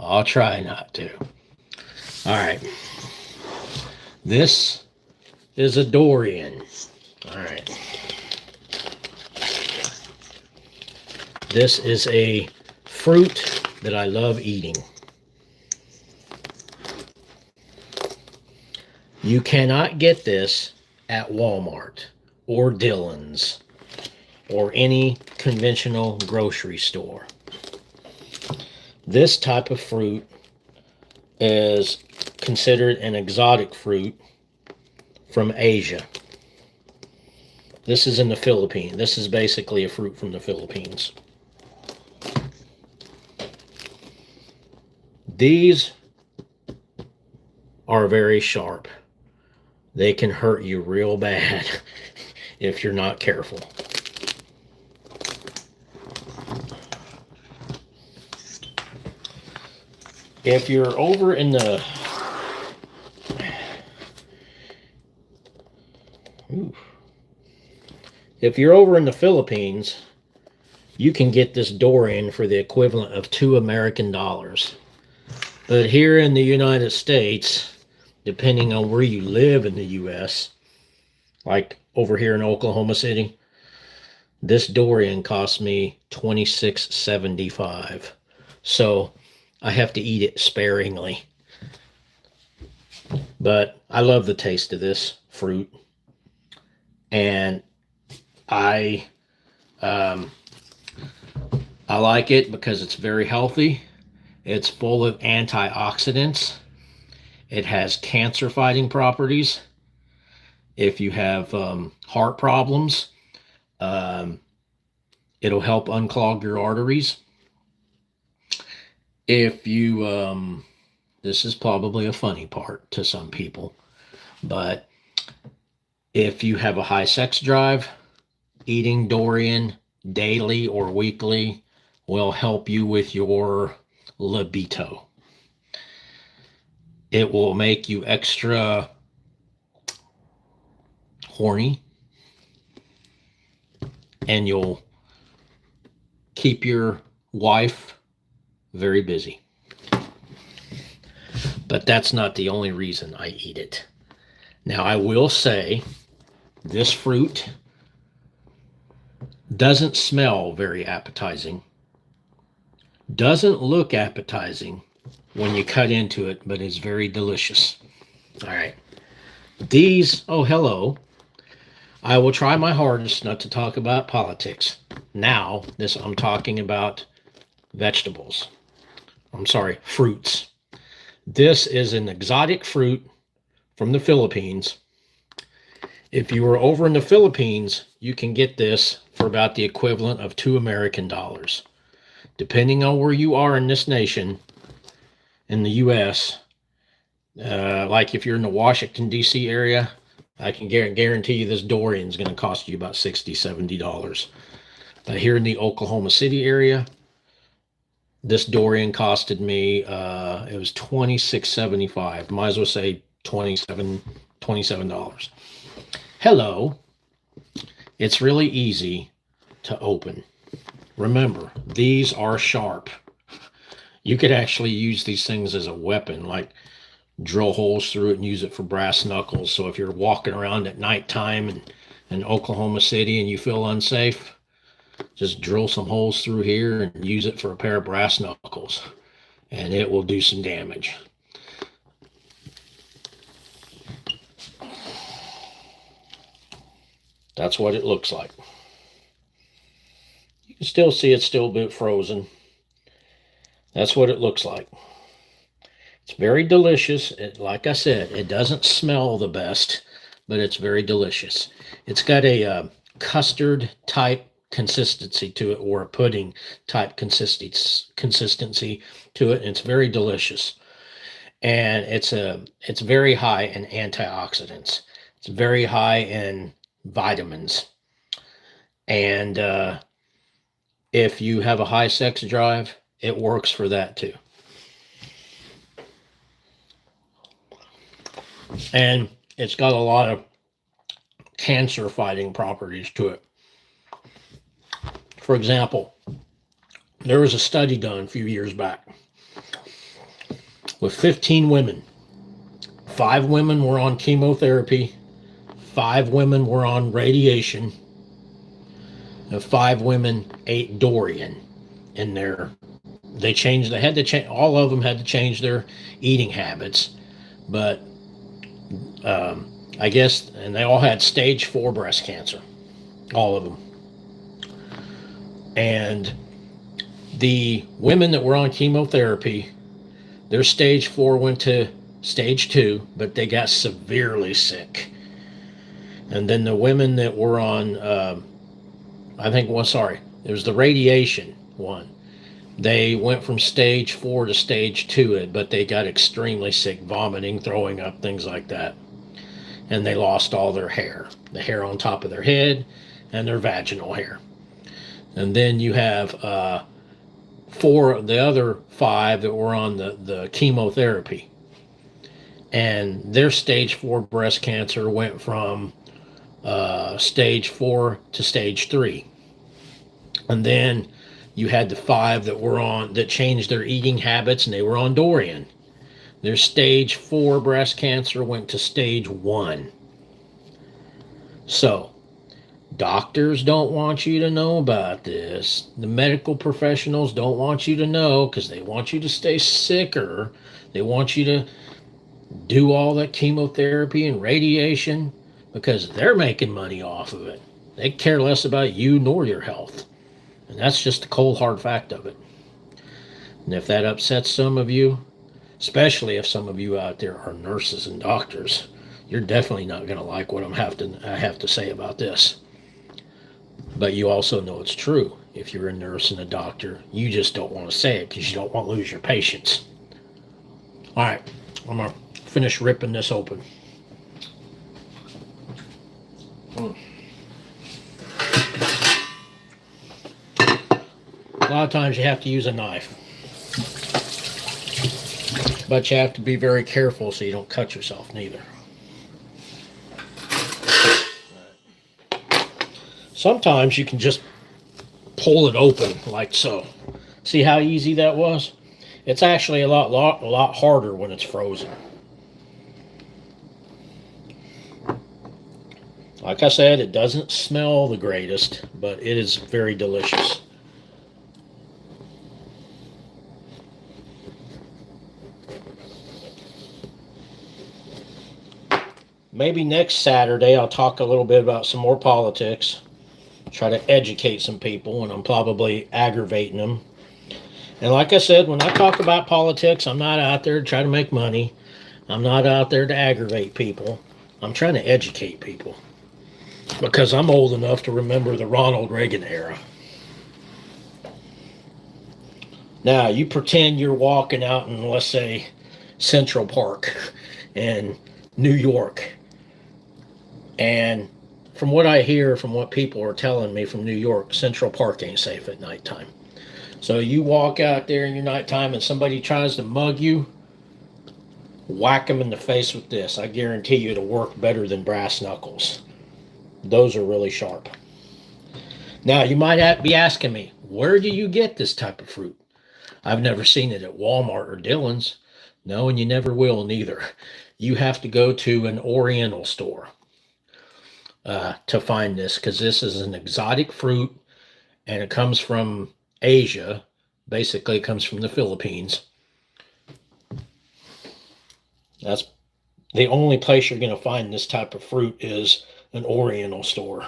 I'll try not to. All right. This is a durian. All right. This is a fruit that I love eating. You cannot get this at Walmart or Dillon's or any conventional grocery store. This type of fruit is considered an exotic fruit from Asia. This is in the Philippines. This is basically a fruit from the Philippines. These are very sharp. They can hurt you real bad if you're not careful. If you're over in the Philippines, you can get this durian for the equivalent of $2 American. But here in the United States, depending on where you live in the U.S., like over here in Oklahoma City, this durian cost me $26.75. So I have to eat it sparingly. But I love the taste of this fruit. And I like it because it's very healthy. It's full of antioxidants. It has cancer-fighting properties. If you have heart problems, it'll help unclog your arteries. If you, this is probably a funny part to some people, but if you have a high sex drive, eating durian daily or weekly will help you with your libido. It will make you extra horny, and you'll keep your wife very busy. But that's not the only reason I eat it. Now, I will say this fruit doesn't smell very appetizing, doesn't look appetizing when you cut into it, but it's very delicious. All right. These, oh, hello. I will try my hardest not to talk about politics. Now, I'm talking about vegetables. I'm sorry, fruits. This is an exotic fruit from the Philippines. If you are over in the Philippines, you can get this for about the equivalent of $2 American. Depending on where you are in this nation, in the U.S., like if you're in the Washington, D.C. area, I can guarantee you this durian is going to cost you about $60, $70. But here in the Oklahoma City area, this durian costed me, it was $26.75. Might as well say $27. Hello. It's really easy to open. Remember, these are sharp. You could actually use these things as a weapon, like drill holes through it and use it for brass knuckles. So if you're walking around at nighttime in Oklahoma City and you feel unsafe, just drill some holes through here and use it for a pair of brass knuckles, and it will do some damage. That's what it looks like. You can still see it's still a bit frozen. That's what it looks like. It's very delicious. Like I said, it doesn't smell the best, but it's very delicious. It's got a custard type consistency to it, or a pudding type consistency to it, and it's very delicious. And it's very high in antioxidants. It's very high in vitamins. And if you have a high sex drive, it works for that too. And it's got a lot of cancer fighting properties to it. For example, there was a study done a few years back with 15 women. 5 women were on chemotherapy, 5 women were on radiation, and 5 women ate durian in their. They had to change. All of them had to change their eating habits, but I guess, and they all had stage 4 breast cancer, all of them. And the women that were on chemotherapy, their stage 4 went to stage 2, but they got severely sick. And then the women that were on, it was the radiation one. They went from stage 4 to stage 2, but they got extremely sick, vomiting, throwing up, things like that. And they lost all their hair, the hair on top of their head and their vaginal hair. And then you have 4 of the other 5 that were on the chemotherapy. And their stage 4 breast cancer went from stage 4 to stage 3. And then you had the 5 that changed their eating habits, and they were on durian. Their stage 4 breast cancer went to stage 1. So, doctors don't want you to know about this. The medical professionals don't want you to know because they want you to stay sicker. They want you to do all that chemotherapy and radiation because they're making money off of it. They care less about you nor your health. And that's just the cold hard fact of it. And if that upsets some of you, especially if some of you out there are nurses and doctors, you're definitely not going to like what I have to say about this. But you also know it's true. If you're a nurse and a doctor, you just don't want to say it because you don't want to lose your patients. All right, I'm going to finish ripping this open. A lot of times you have to use a knife. But you have to be very careful so you don't cut yourself neither. Sometimes you can just pull it open like so. See how easy that was? It's actually a lot harder when it's frozen. Like I said, it doesn't smell the greatest, but it is very delicious. Maybe next Saturday I'll talk a little bit about some more politics. Try to educate some people, and I'm probably aggravating them. And like I said, when I talk about politics, I'm not out there to try to make money. I'm not out there to aggravate people. I'm trying to educate people. Because I'm old enough to remember the Ronald Reagan era. Now, you pretend you're walking out in, let's say, Central Park in New York. And from what I hear, from what people are telling me from New York, Central Park ain't safe at nighttime. So you walk out there in your nighttime and somebody tries to mug you, whack them in the face with this. I guarantee you it'll work better than brass knuckles. Those are really sharp. Now, you might be asking me, where do you get this type of fruit? I've never seen it at Walmart or Dillon's. No, and you never will neither. You have to go to an Oriental store to find this, because this is an exotic fruit and it comes from Asia. Basically, it comes from the Philippines. That's the only place you're going to find this type of fruit is an Oriental store.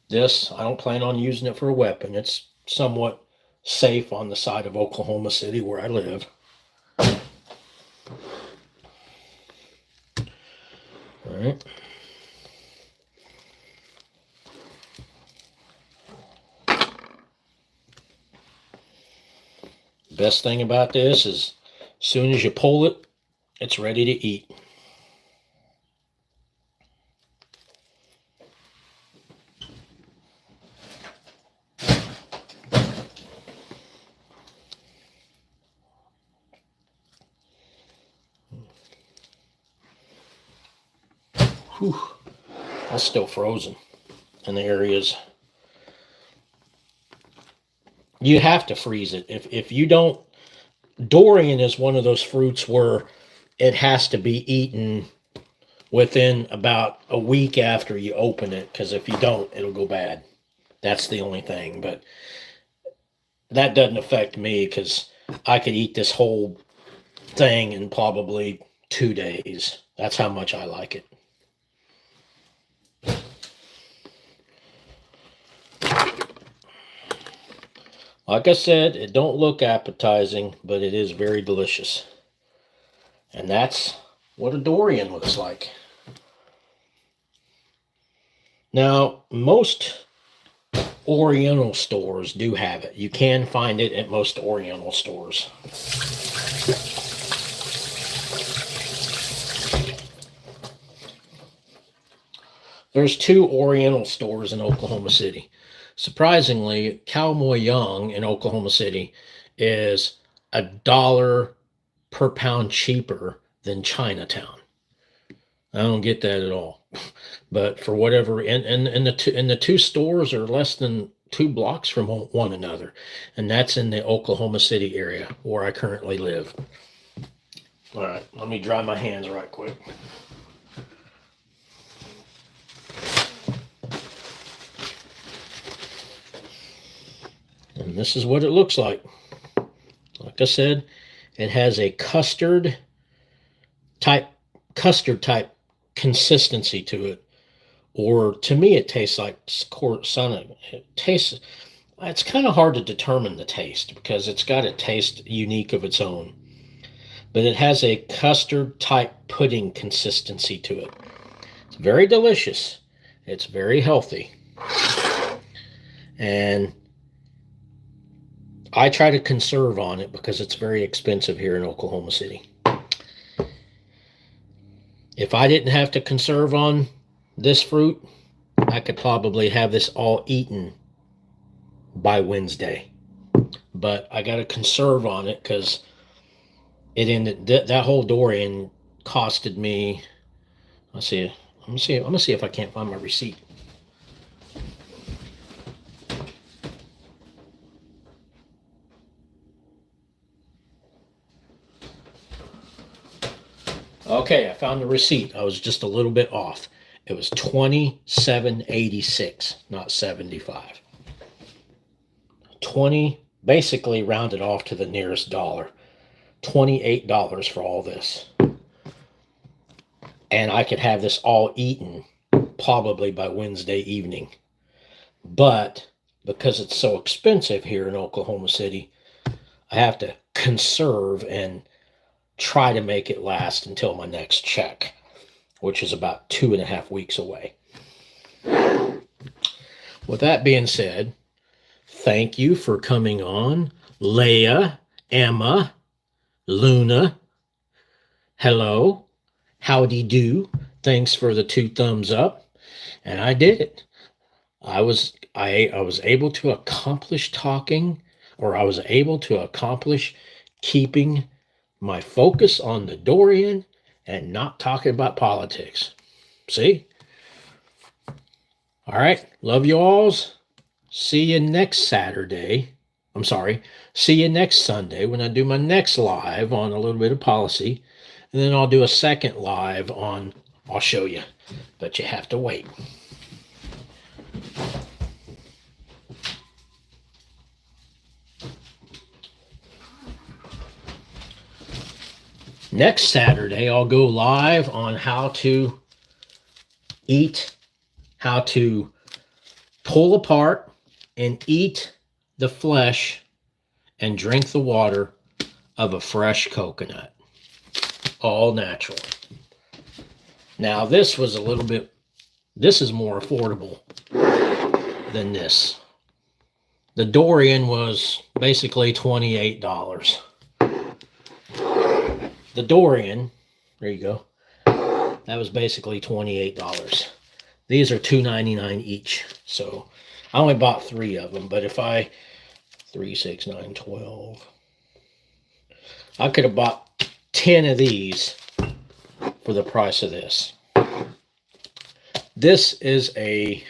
This, I don't plan on using it for a weapon. It's somewhat safe on the side of Oklahoma City where I live. All right. Best thing about this is as soon as you pull it, it's ready to eat. Whew. That's still frozen in the areas. You have to freeze it. If you don't, durian is one of those fruits where it has to be eaten within about a week after you open it, because if you don't, it'll go bad. That's the only thing. But that doesn't affect me because I could eat this whole thing in probably 2 days. That's how much I like it. Like I said, it don't look appetizing, but it is very delicious. And that's what a durian looks like. Now, most Oriental stores do have it. You can find it at most Oriental stores. There's 2 Oriental stores in Oklahoma City. Surprisingly, Cowboy Young in Oklahoma City is $1 per pound cheaper than Chinatown. I don't get that at all. But for whatever, and the two stores are less than 2 blocks from one another, and that's in the Oklahoma City area where I currently live. All right, let me dry my hands right quick. And this is what it looks like. Like I said, it has a custard type consistency to it. Or to me, it tastes like Sonic. It's kind of hard to determine the taste because it's got a taste unique of its own. But it has a custard type pudding consistency to it. It's very delicious. It's very healthy. And I try to conserve on it because it's very expensive here in Oklahoma City. If I didn't have to conserve on this fruit, I could probably have this all eaten by Wednesday. But I got to conserve on it because it ended that whole durian costed me. Let's see. I'm gonna see if I can't find my receipt. Okay, I found the receipt. I was just a little bit off. It was $27.86, not 75. 20, basically rounded off to the nearest dollar. $28 for all this. And I could have this all eaten probably by Wednesday evening. But because it's so expensive here in Oklahoma City, I have to conserve and try to make it last until my next check, which is about 2.5 weeks away. With that being said, thank you for coming on. Leah, Emma, Luna, hello, howdy do. Thanks for the 2 thumbs up. And I did it. I was able to accomplish talking, or I was able to accomplish keeping my focus on the durian and not talking about politics. See? All right. Love you alls. See you next Saturday. I'm sorry. See you next Sunday when I do my next live on a little bit of policy. And then I'll do a second live on, I'll show you. But you have to wait. Next Saturday, I'll go live on how to eat, how to pull apart and eat the flesh and drink the water of a fresh coconut. All natural. Now, this is more affordable than this. The durian was basically $28. The durian, there you go, that was basically $28. These are $2.99 each. So I only bought 3 of them, but if 3, 6, 9, 12, I could have bought 10 of these for the price of this. This is a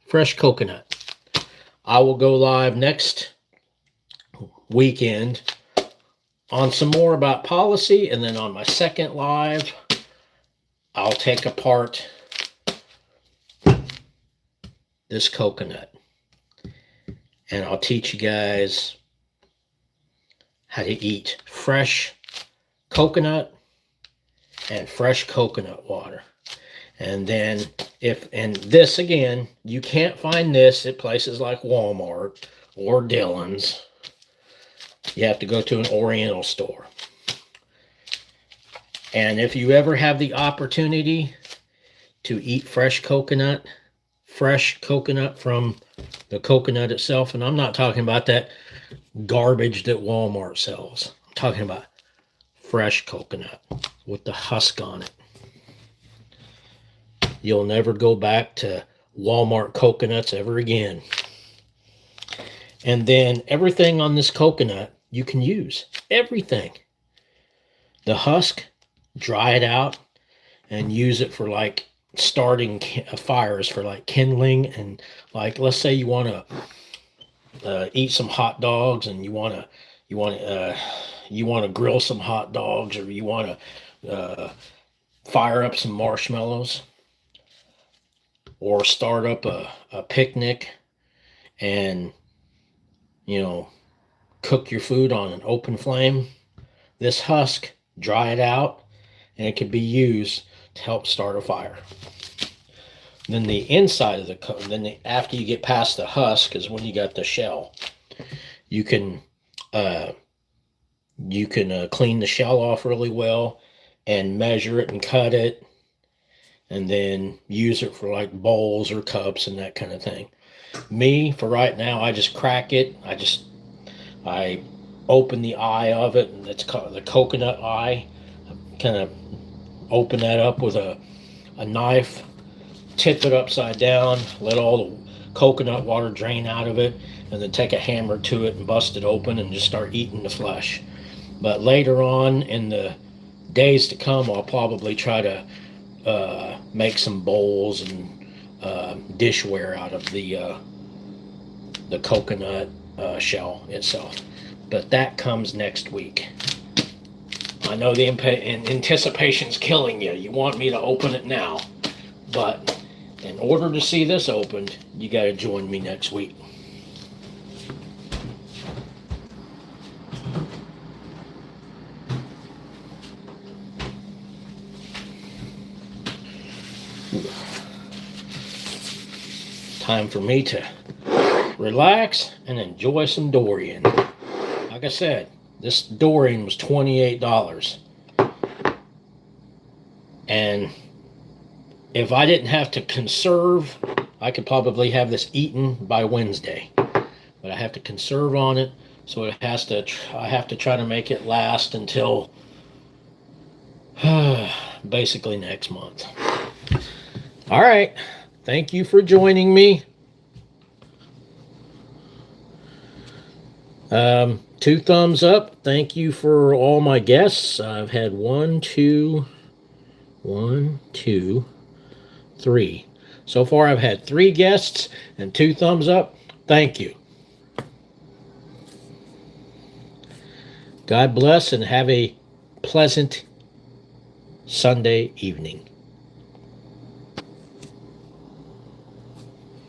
fresh coconut. I will go live next weekend on some more about policy, and then on my second live, I'll take apart this coconut, and I'll teach you guys how to eat fresh coconut and fresh coconut water. And then and this again, you can't find this at places like Walmart or Dillon's. You have to go to an Oriental store. And if you ever have the opportunity to eat fresh coconut from the coconut itself, and I'm not talking about that garbage that Walmart sells. I'm talking about fresh coconut with the husk on it. You'll never go back to Walmart coconuts ever again. And then everything on this coconut you can use. Everything. The husk, dry it out and use it for like starting fires, for like kindling, and like let's say you want to eat some hot dogs, and you want to grill some hot dogs, or you want to fire up some marshmallows, or start up a picnic and cook your food on an open flame. This husk, dry it out, and it can be used to help start a fire. Then the inside of the after you get past the husk is when you got the shell. You can clean the shell off really well and measure it and cut it, and then use it for like bowls or cups and that kind of thing. Me, for right now, I just crack it. I open the eye of it, and it's called the coconut eye. Kind of open that up with a knife, tip it upside down, let all the coconut water drain out of it, and then take a hammer to it and bust it open and just start eating the flesh. But later on in the days to come, I'll probably try to make some bowls and dishware out of the coconut shell itself. But that comes next week. I know the anticipation's killing you. You want me to open it now. But in order to see this opened, you got to join me next week. Time for me to relax and enjoy some durian. Like I said, this durian was $28. And if I didn't have to conserve, I could probably have this eaten by Wednesday. But I have to conserve on it, so I have to try to make it last until basically next month. All right. Thank you for joining me. 2 thumbs up. Thank you for all my guests. I've had 1, 2, 3. So far I've had 3 guests and 2 thumbs up. Thank you. God bless and have a pleasant Sunday evening.